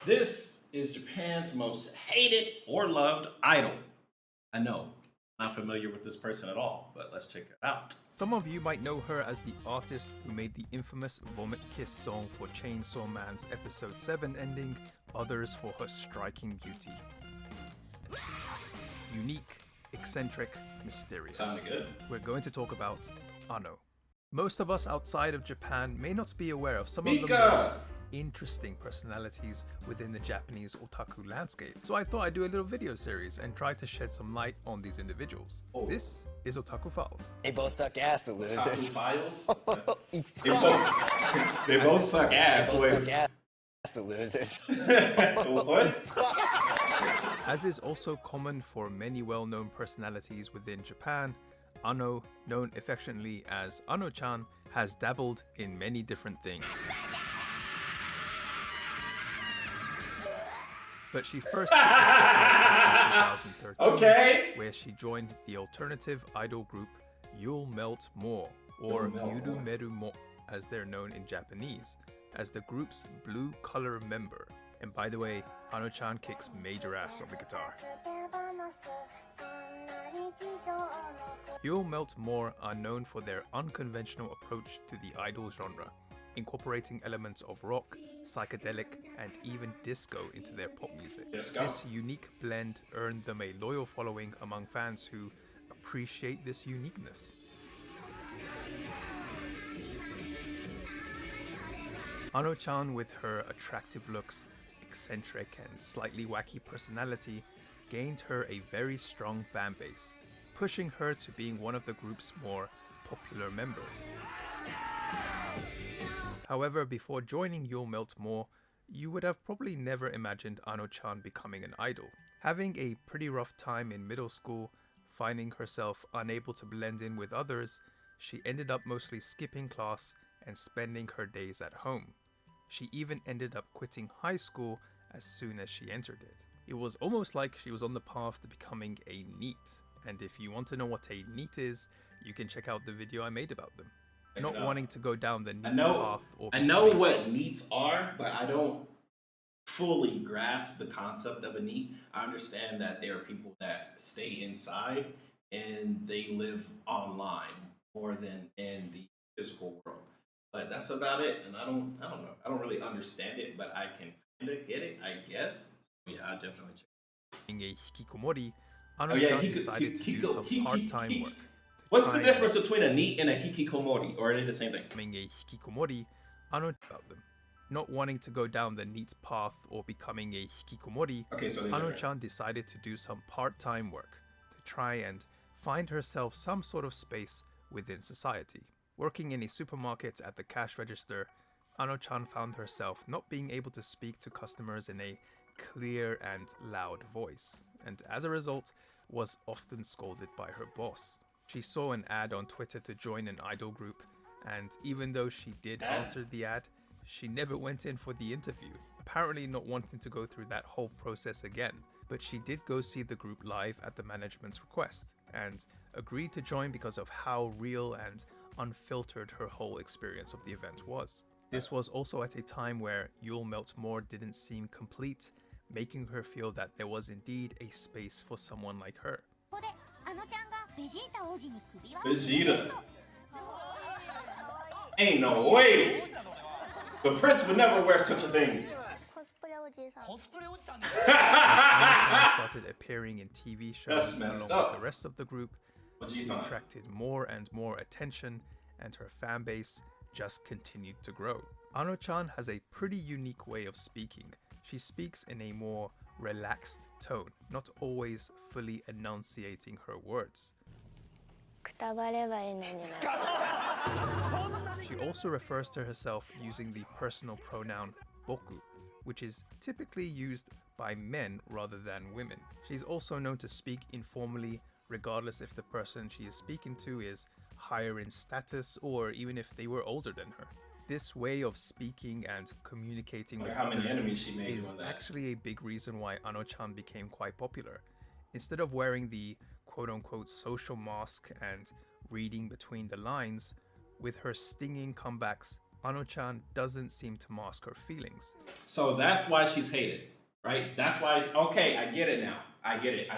This is Japan's most hated or loved idol. I know, not familiar with this person at all, but let's check it out. Some of you might know her as the artist who made the infamous Vomit Kiss song for Chainsaw Man's episode 7 ending, others for her striking beauty. Unique, eccentric, mysterious. Sounded good. We're going to talk about Ano. Most of us outside of Japan may not be aware of some of the more interesting personalities within the Japanese otaku landscape. So I thought I'd do a little video series and try to shed some light on these individuals. Oh. This is Otaku Files. They both suck ass, the losers. Otaku Files? they both suck ass. They both suck ass, the losers. What? As is also common for many well-known personalities within Japan, Ano, known affectionately as Ano-chan, has dabbled in many different things. But she first took the spotlight in 2013, where she joined the alternative idol group You'll Melt More, or Yuru Meru Mo, as they're known in Japanese, as the group's blue color member. And by the way, Ano-chan kicks major ass on the guitar. You'll Melt More are known for their unconventional approach to the idol genre, incorporating elements of rock, psychedelic, and even disco into their pop music. This unique blend earned them a loyal following among fans who appreciate this uniqueness. Ano-chan, with her attractive looks, eccentric and slightly wacky personality, gained her a very strong fan base, pushing her to being one of the group's more popular members. However, before joining You'll Melt More, you would have probably never imagined Ano-chan becoming an idol. Having a pretty rough time in middle school, finding herself unable to blend in with others, she ended up mostly skipping class and spending her days at home. She even ended up quitting high school as soon as she entered it. It was almost like she was on the path to becoming a NEET, and if you want to know what a NEET is, you can check out the video I made about them. Not wanting to go down the NEET path or... I know what NEETs are, but I don't fully grasp the concept of a NEET. I understand that there are people that stay inside and they live online more than in the physical world. But that's about it, and I don't know. I don't really understand it, but I can kind of get it, I guess. Yeah, I definitely check. Being a hikikomori, Ano-chan decided to do some part-time work. What's the difference between a NEET and a hikikomori, or are they the same thing? Being a hikikomori, about them. Not wanting to go down the NEET path or becoming a hikikomori, Ano-chan decided to do some part-time work to try and find herself some sort of space within society. Working in a supermarket at the cash register, Ano-chan found herself not being able to speak to customers in a clear and loud voice, and as a result, was often scolded by her boss. She saw an ad on Twitter to join an idol group, and even though she did enter the ad, she never went in for the interview, apparently not wanting to go through that whole process again. But she did go see the group live at the management's request, and agreed to join because of how real and unfiltered her whole experience of the event was. This was also at a time where You'll Melt More didn't seem complete, making her feel that there was indeed a space for someone like her. Vegeta? Ain't no way! The prince would never wear such a thing. Started appearing in TV shows along with the rest of the group. She attracted more and more attention, and her fan base just continued to grow. Ano-chan has a pretty unique way of speaking. She speaks in a more relaxed tone, not always fully enunciating her words. She also refers to herself using the personal pronoun boku, which is typically used by men rather than women. She's also known to speak informally, regardless if the person she is speaking to is higher in status or even if they were older than her. This way of speaking and communicating with others is actually a big reason why Ano-chan became quite popular. Instead of wearing the quote-unquote social mask and reading between the lines, with her stinging comebacks, Ano-chan doesn't seem to mask her feelings. So that's why she's hated, right? That's why, okay, I get it now. I get it.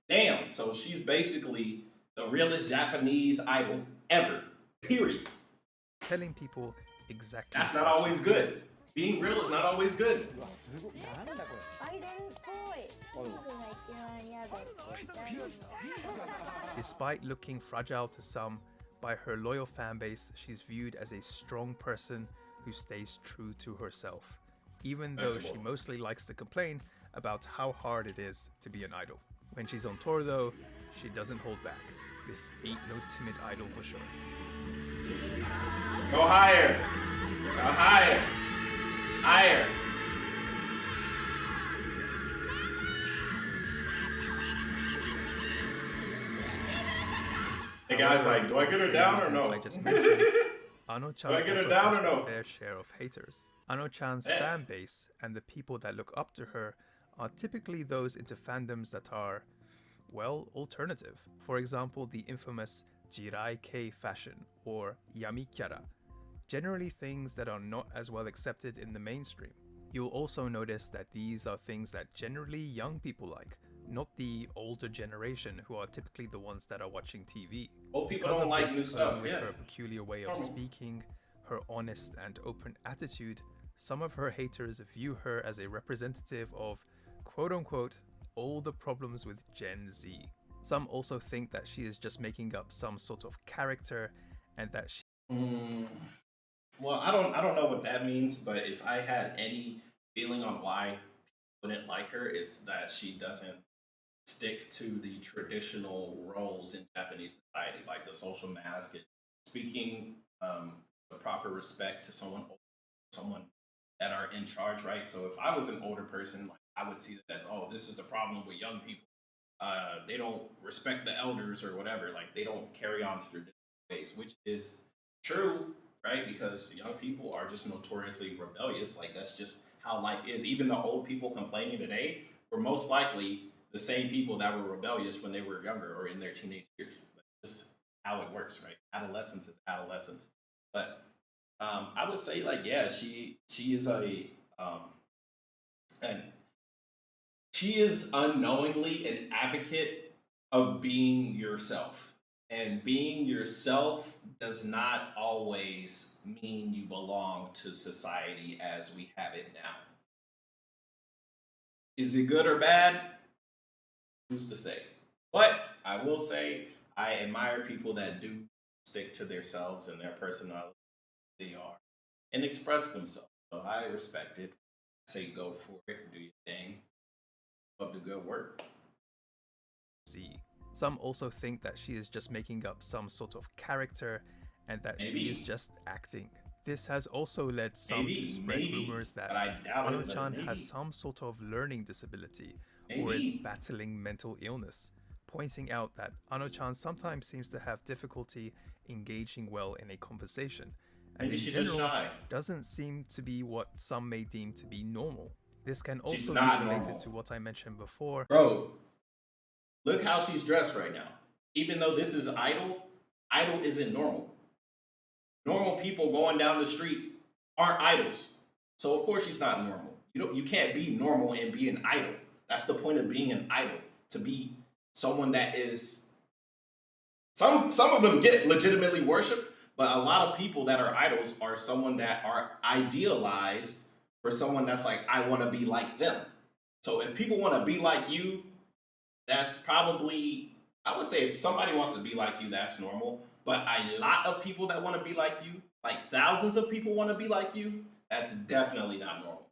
Damn, so she's basically the realest Japanese idol ever, period. Telling people exactly. That's not always good. Being real is not always good. Despite looking fragile to some, by her loyal fan base, she's viewed as a strong person who stays true to herself, even though she mostly likes to complain about how hard it is to be an idol. When she's on tour though, she doesn't hold back. This ain't no timid idol for sure. Go higher! Go higher! Higher! Hey guys, like, do I get her down or no? I just mentioned, Ano-chan do I get her also down has or no? a fair share of haters. Ano-chan's fan base and the people that look up to her are typically those into fandoms that are, well, alternative. For example, the infamous Jirai K fashion or Yami Kyara. Generally things that are not as well accepted in the mainstream. You'll also notice that these are things that generally young people like, not the older generation who are typically the ones that are watching TV. Old people Because don't of like this, new stuff, with yeah. her peculiar way of speaking, her honest and open attitude, some of her haters view her as a representative of, quote-unquote, all the problems with Gen Z. Some also think that she is just making up some sort of character and that she... Well, I don't know what that means, but if I had any feeling on why people wouldn't like her, it's that she doesn't stick to the traditional roles in Japanese society, like the social mask and speaking the proper respect to someone that are in charge, right? So if I was an older person, like, I would see that as, oh, this is the problem with young people. They don't respect the elders or whatever. Like, they don't carry on through their ways, which is true, right? Because young people are just notoriously rebellious. Like, that's just how life is. Even the old people complaining today were most likely the same people that were rebellious when they were younger or in their teenage years. That's just how it works, right? Adolescence is adolescence. But I would say, like, yeah, she is and she is unknowingly an advocate of being yourself. And being yourself does not always mean you belong to society as we have it now. Is it good or bad? Who's to say? But I will say I admire people that do stick to themselves and their personality they are and express themselves. So I respect it. I say go for it, do your thing. Love the good work. Some also think that she is just making up some sort of character and that she is just acting. This has also led some to spread rumors that Ano-chan has some sort of learning disability or is battling mental illness, pointing out that Ano-chan sometimes seems to have difficulty engaging well in a conversation, and in general doesn't seem to be what some may deem to be normal. This can also be related to what I mentioned before. Bro, look how she's dressed right now. Even though this is Idol, Idol isn't normal. Normal people going down the street aren't idols. So of course she's not normal. You can't be normal and be an idol. That's the point of being an idol. To be someone that is some of them get legitimately worshipped, but a lot of people that are idols are someone that are idealized for someone that's like, I want to be like them. So if people want to be like you, that's probably, I would say if somebody wants to be like you, that's normal. But a lot of people that want to be like you, like thousands of people want to be like you, that's definitely not normal.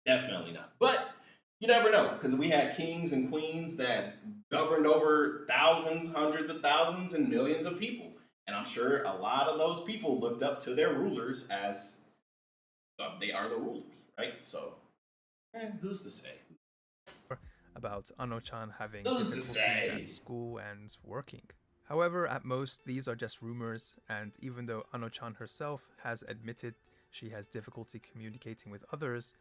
Definitely not. But you never know, because we had kings and queens that governed over thousands, hundreds of thousands, and millions of people. And I'm sure a lot of those people looked up to their rulers as they are the rulers, right? So, who's to say? About Ano-chan having difficulties at school and working. However, at most, these are just rumors, and even though Ano-chan herself has admitted she has difficulty communicating with others,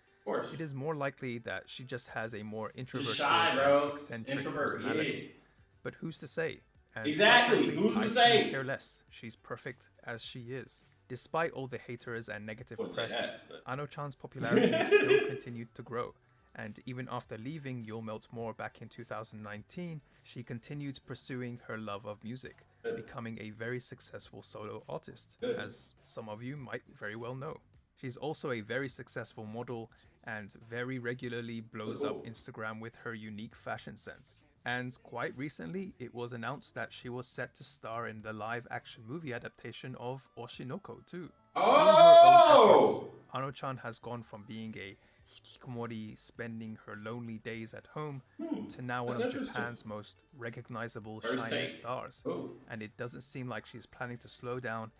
it is more likely that she just has a more introverted and eccentric personality. Yeah. But who's to say? And exactly, who's to say? Care less. She's perfect as she is. Despite all the haters and negative Wouldn't say press, that, but- Ano-chan's popularity still continued to grow. And even after leaving You'll Melt More back in 2019, she continued pursuing her love of music, becoming a very successful solo artist, as some of you might very well know. She's also a very successful model and very regularly blows up Instagram with her unique fashion sense. And quite recently, it was announced that she was set to star in the live-action movie adaptation of Oshinoko too. Through her own efforts, Ano-chan has gone from being a hikikomori spending her lonely days at home to now one of Japan's most recognizable shining stars. And it doesn't seem like she's planning to slow down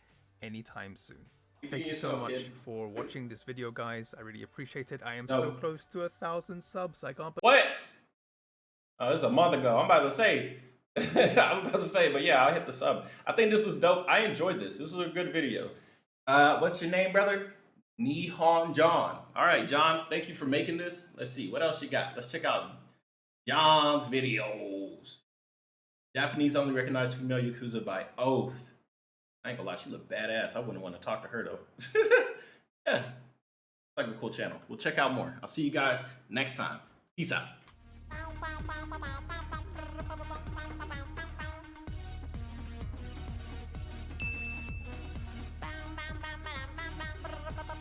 anytime soon. Thank you so much for watching this video, guys. I really appreciate it. I am so close to 1,000 subs. I can't believe. What? Oh, this is a month ago. I'm about to say. But yeah, I'll hit the sub. I think this was dope. I enjoyed this. This was a good video. What's your name, brother? Nihon John. All right, John, thank you for making this. Let's see, what else you got? Let's check out John's videos. Japanese only recognized female Yakuza by oath. I ain't gonna lie, she look badass. I wouldn't want to talk to her, though. Yeah, like a cool channel. We'll check out more. I'll see you guys next time. Peace out.